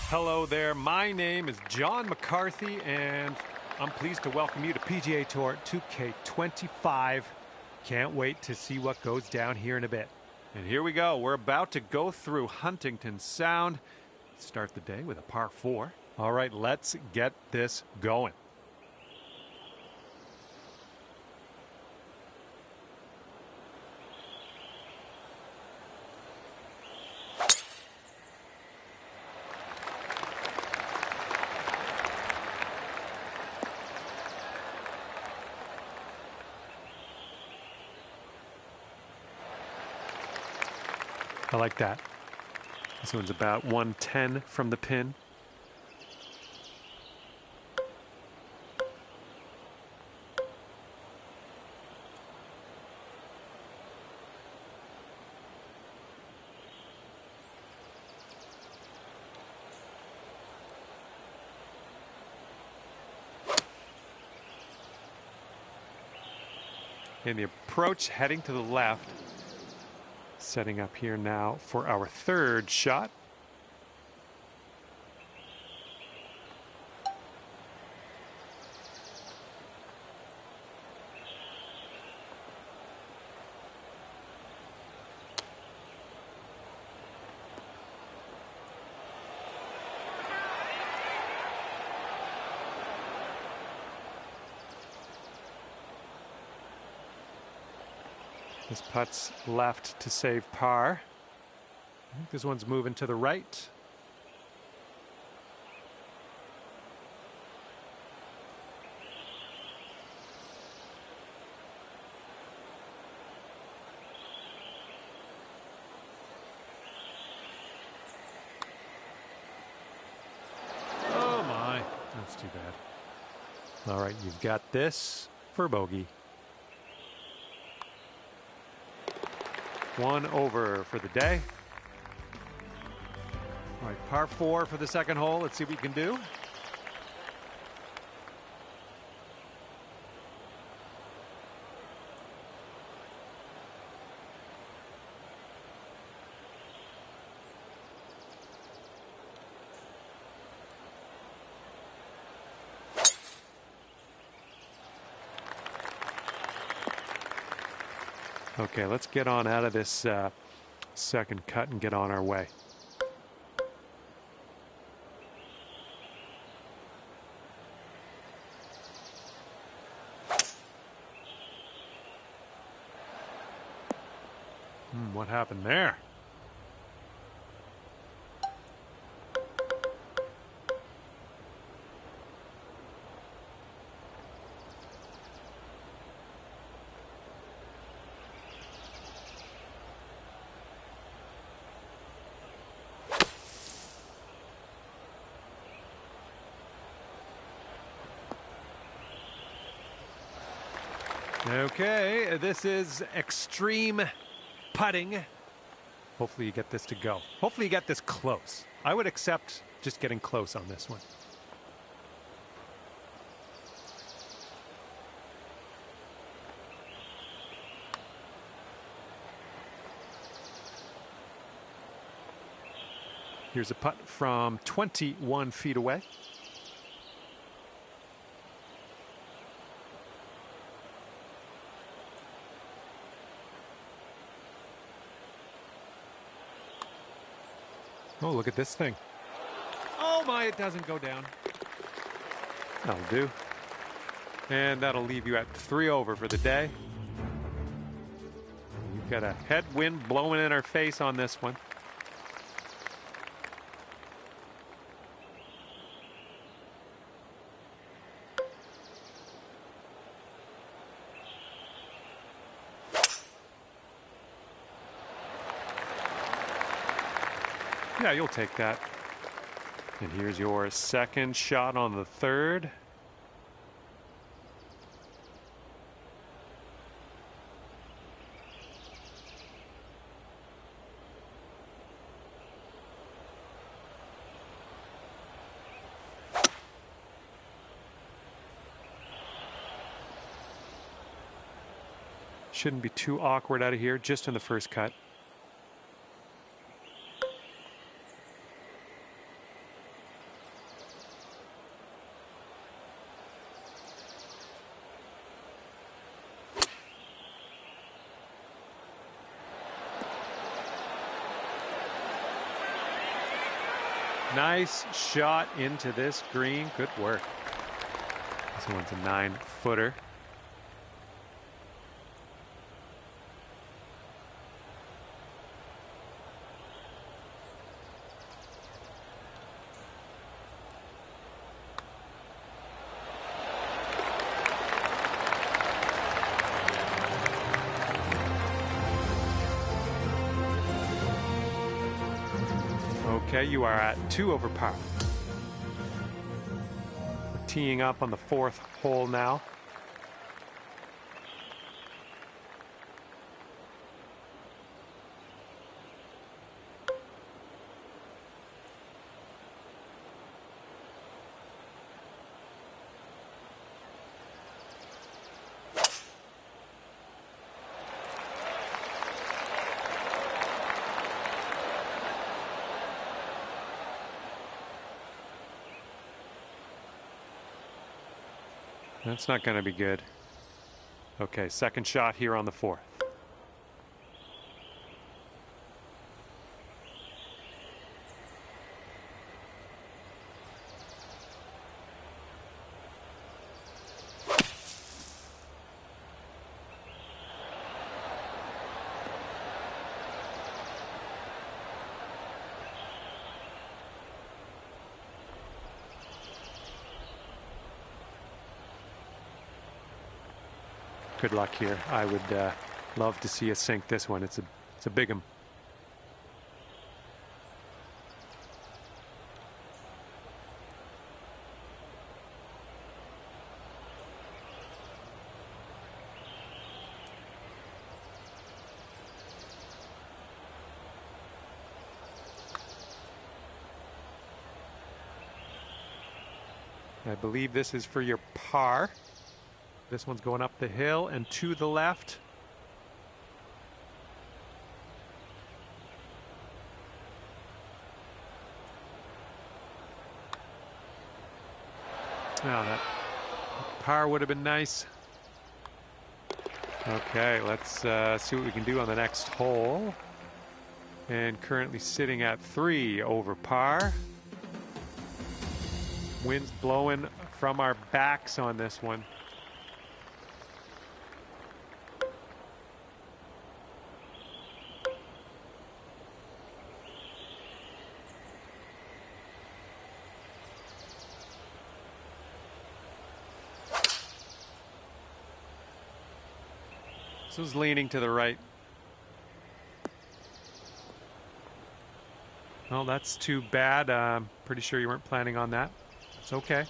Hello there, my name is John McCarthy, and I'm pleased to welcome you to PGA Tour 2K25. Can't wait to see what goes down here in a bit. And here we go. We're about to go through Huntington Sound. Start the day with a par 4. All right, let's get this going. I like that. This one's about 110 from the pin. And the approach heading to the left. Setting up here now for our third shot. This putt's left to save par. I think this one's moving to the right. Oh my, that's too bad. All right, you've got this for bogey. 1 over for the day. All right, par 4 for the second hole. Let's see what we can do. Okay, let's get on out of this second cut and get on our way. What happened there? Okay, this is extreme putting. Hopefully you get this to go. Hopefully you get this close. I would accept just getting close on this one. Here's a putt from 21 feet away. Oh, look at this thing. Oh my, it doesn't go down. That'll do. And that'll leave you at 3 over for the day. We've got a headwind blowing in our face on this one. Yeah, you'll take that. And here's your second shot on the third. Shouldn't be too awkward out of here, just in the first cut. Nice shot into this green. Good work. This one's a 9-footer. Okay, you are at 2 over par. We're teeing up on the 4th hole now. That's not going to be good. Okay, second shot here on the 4th. Good luck here. I would love to see us sink this one. It's a big 'em. I believe this is for your par. This one's going up the hill and to the left. Now that par would have been nice. Okay, let's see what we can do on the next hole. And currently sitting at 3 over par. Wind's blowing from our backs on this one. This was leaning to the right. Well, that's too bad. I'm pretty sure you weren't planning on that. It's okay.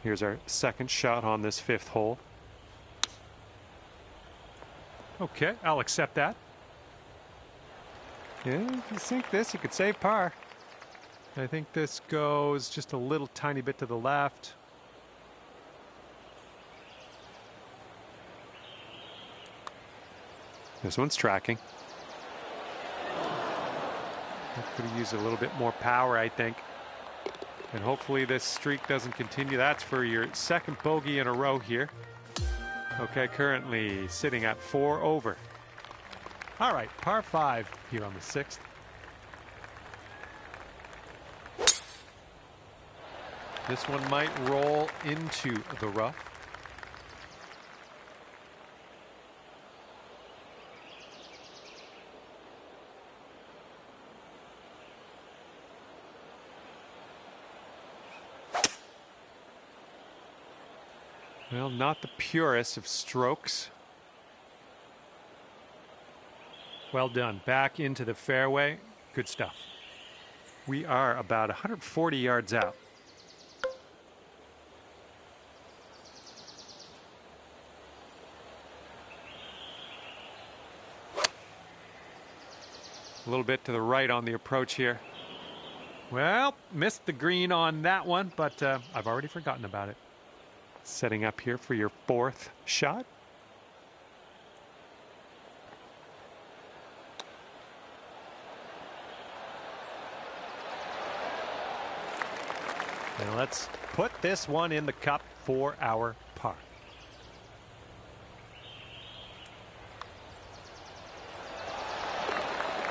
Here's our second shot on this 5th hole. Okay, I'll accept that. Yeah, if you sink this, you could save par. I think this goes just a little tiny bit to the left. This one's tracking. Could have used a little bit more power, I think. And hopefully this streak doesn't continue. That's for your second bogey in a row here. Okay, currently sitting at 4 over. All right, par 5 here on the 6th. This one might roll into the rough. Well, not the purest of strokes. Well done. Back into the fairway. Good stuff. We are about 140 yards out. A little bit to the right on the approach here. Well, missed the green on that one, but I've already forgotten about it. Setting up here for your 4th shot. And let's put this one in the cup for our par.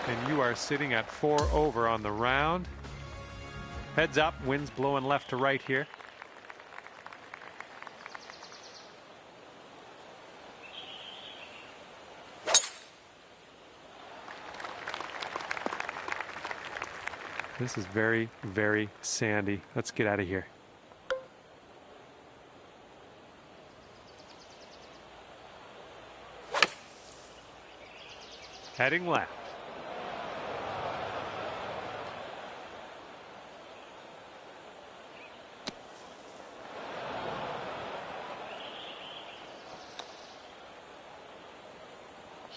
And you are sitting at 4 over on the round. Heads up, wind's blowing left to right here. This is very, very sandy. Let's get out of here. Heading left.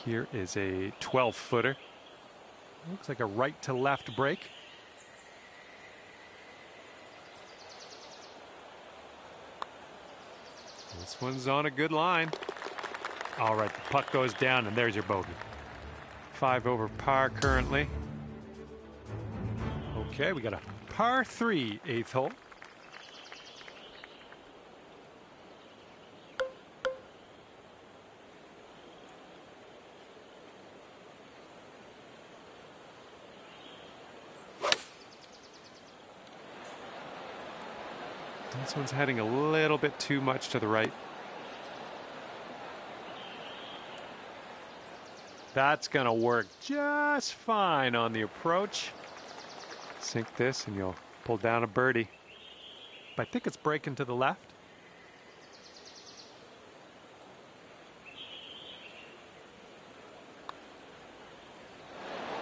Here is a 12-footer. Looks like a right to left break. This one's on a good line. All right, the puck goes down, and there's your bogey. 5 over par currently. Okay, we got a par 3 8th hole. This one's heading a little bit too much to the right. That's gonna work just fine on the approach. Sink this and you'll pull down a birdie. But I think it's breaking to the left.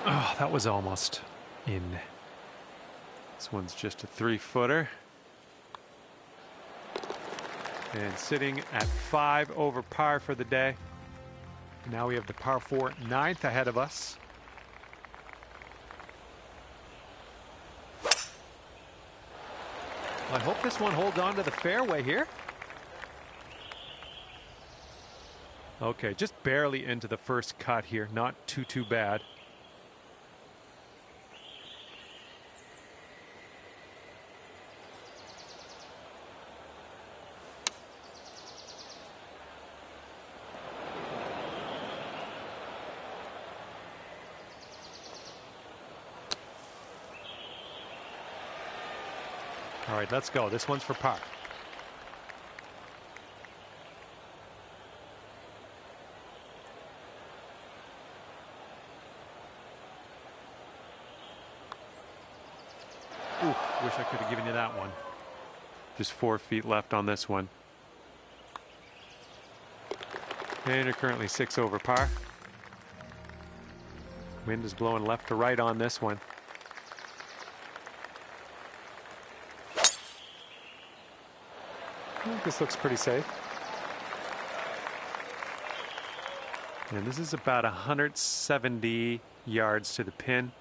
Oh, that was almost in. This one's just a 3-footer. And sitting at 5 over par for the day. Now we have the par 4 9th ahead of us. I hope this one holds on to the fairway here. Okay, just barely into the first cut here. Not too bad. All right, let's go. This one's for par. Ooh, wish I could have given you that one. Just 4 feet left on this one. And you're currently 6 over par. Wind is blowing left to right on this one. This looks pretty safe. And this is about 170 yards to the pin.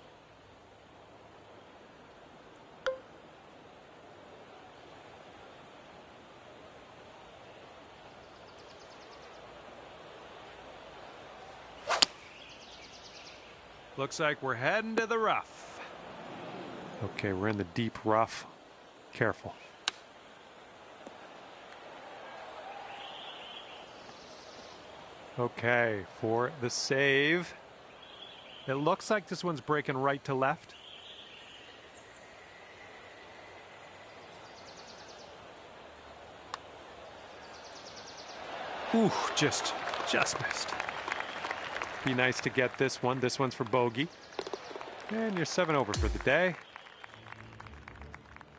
Looks like we're heading to the rough. Okay, we're in the deep rough. Careful. Okay, for the save. It looks like this one's breaking right to left. Ooh, just missed. Be nice to get this one. This one's for bogey. And you're 7 over for the day.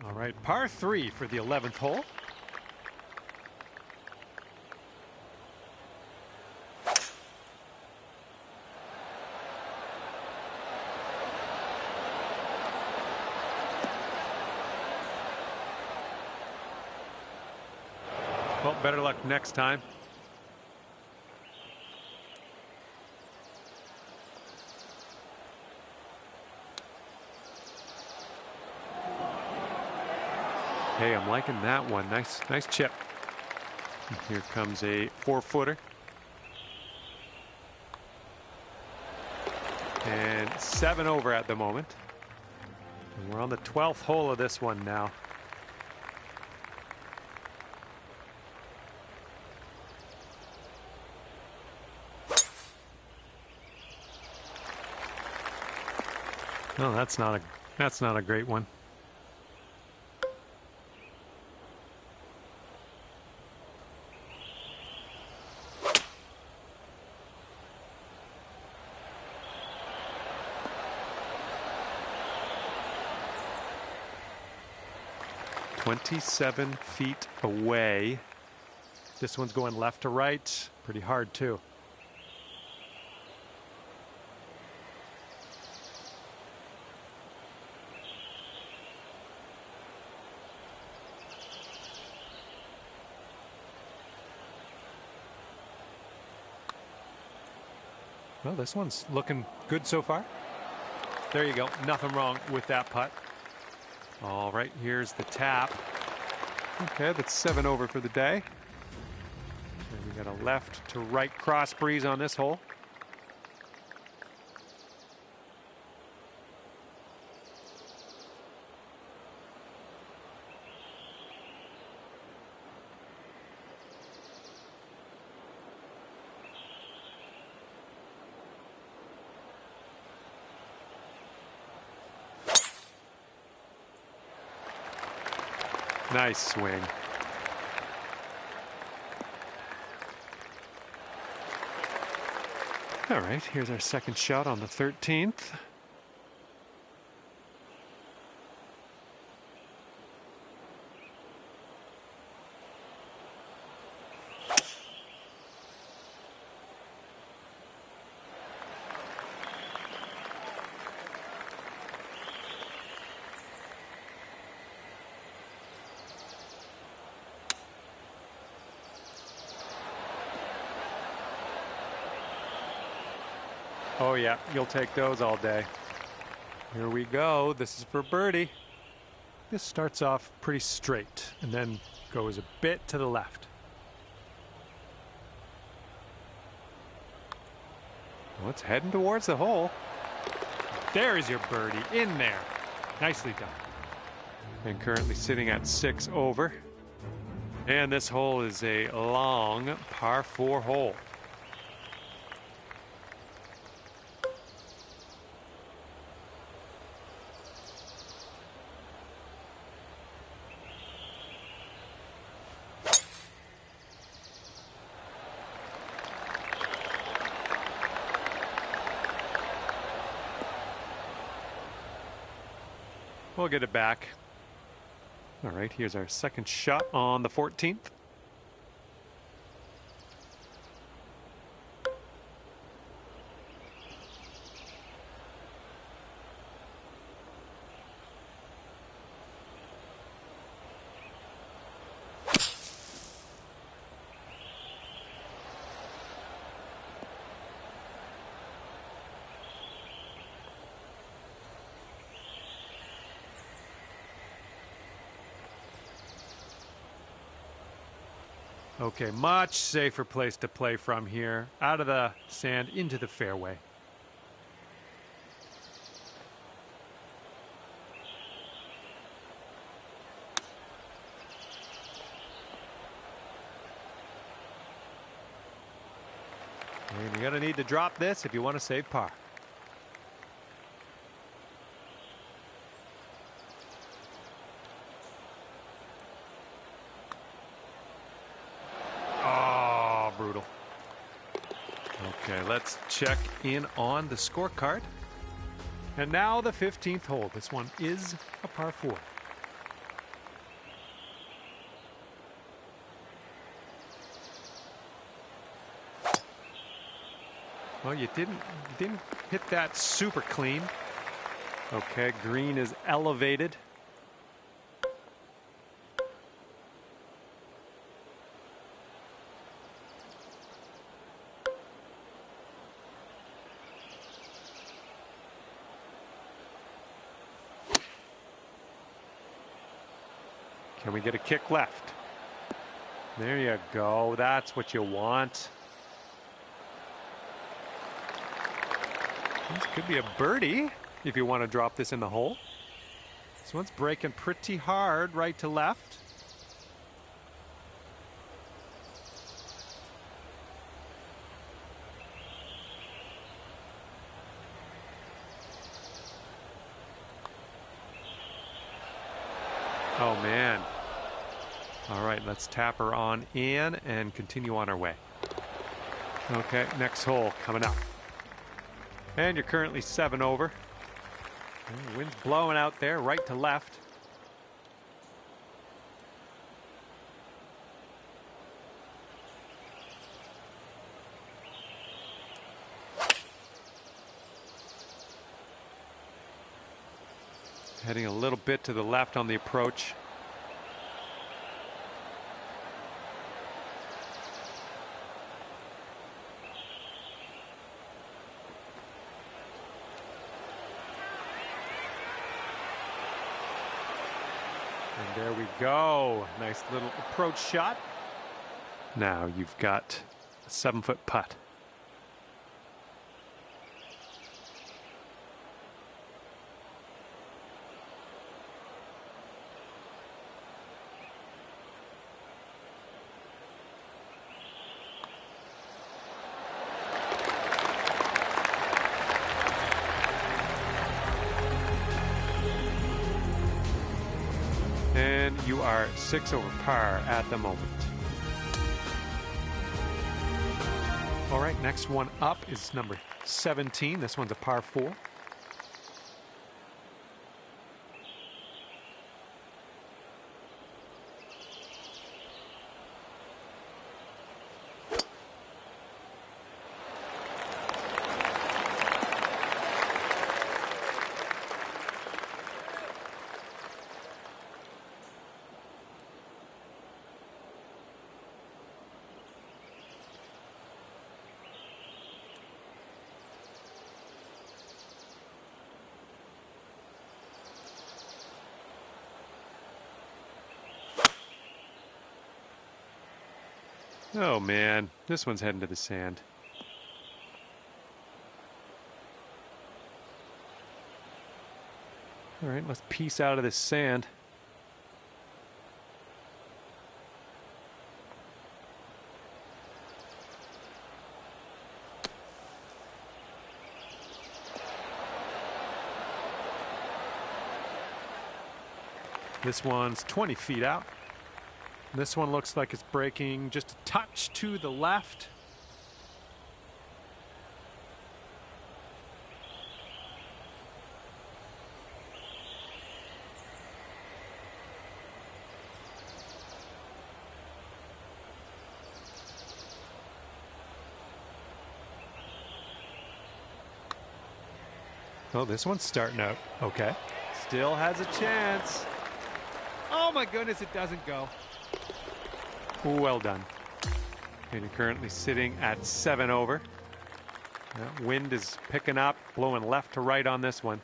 All right, par 3 for the 11th hole. Well, better luck next time. Hey, I'm liking that one. Nice chip. And here comes a 4-footer. And 7 over at the moment. And we're on the 12th hole of this one now. No, that's not a great one. 27 feet away. This one's going left to right. Pretty hard, too. Well, this one's looking good so far. There you go. Nothing wrong with that putt. All right, here's the tap. Okay, that's 7 over for the day. And we got a left to right cross breeze on this hole. Nice swing. All right, here's our second shot on the 13th. Oh yeah, you'll take those all day. Here we go. This is for birdie. This starts off pretty straight and then goes a bit to the left. Well, it's heading towards the hole. There's your birdie in there. Nicely done. And currently sitting at 6 over. And this hole is a long par 4 hole. We'll get it back. All right, here's our second shot on the 14th. Okay, much safer place to play from here. Out of the sand, into the fairway. And you're going to need to drop this if you want to save par. Brutal. Okay, let's check in on the scorecard. And now the 15th hole. This one is a par 4. Well, you didn't hit that super clean. Okay, green is elevated. Can we get a kick left? There you go. That's what you want. This could be a birdie if you want to drop this in the hole. This one's breaking pretty hard right to left. Oh, man. All right, let's tap her on in and continue on our way. Okay, next hole coming up. And you're currently 7 over. And the wind's blowing out there, right to left. Heading a little bit to the left on the approach. And there we go. Nice little approach shot. Now you've got a 7-foot putt. And you are 6 over par at the moment. All right, next one up is number 17. This one's a par 4. Oh man, this one's heading to the sand. All right, let's piece out of this sand. This one's 20 feet out. This one looks like it's breaking just a touch to the left. Oh, this one's starting out okay. Still has a chance. Oh my goodness, it doesn't go. Well done. And you're currently sitting at 7 over. That wind is picking up, blowing left to right on this one.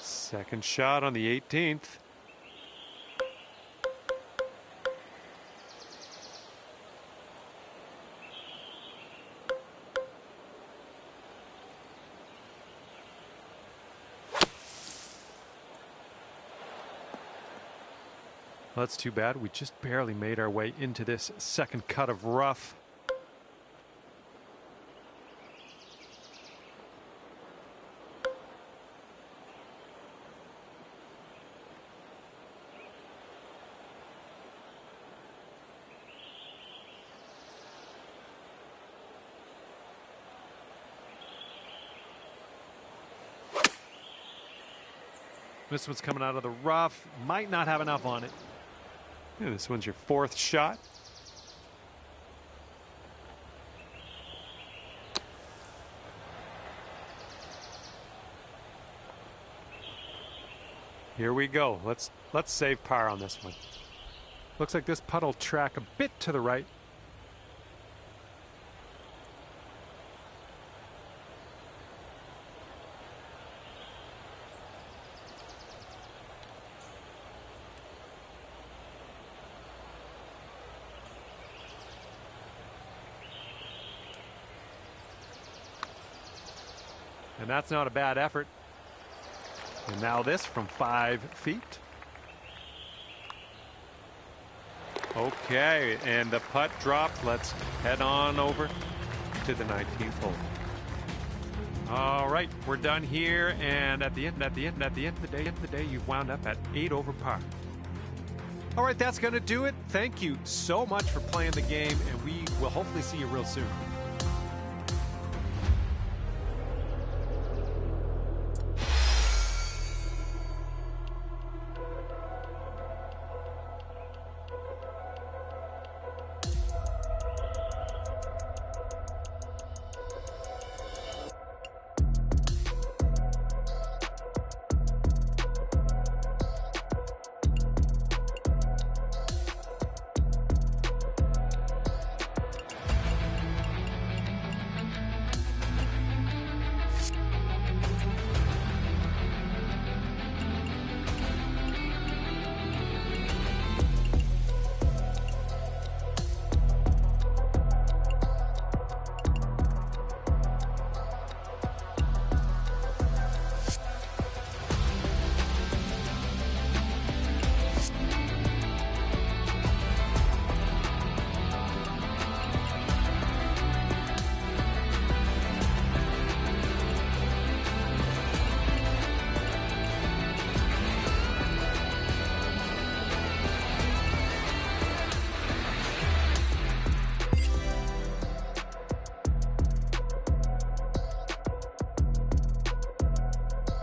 Second shot on the 18th. Well, that's too bad. We just barely made our way into this second cut of rough. This one's coming out of the rough. Might not have enough on it. Yeah, this one's your 4th shot. Here we go. Let's save par on this one. Looks like this putt will track a bit to the right. And that's not a bad effort. And now this from 5 feet. Okay, and the putt dropped. Let's head on over to the 19th hole. All right, we're done here, and at the end of the day, you've wound up at 8 over par. All right, that's going to do it. Thank you so much for playing the game, and we will hopefully see you real soon.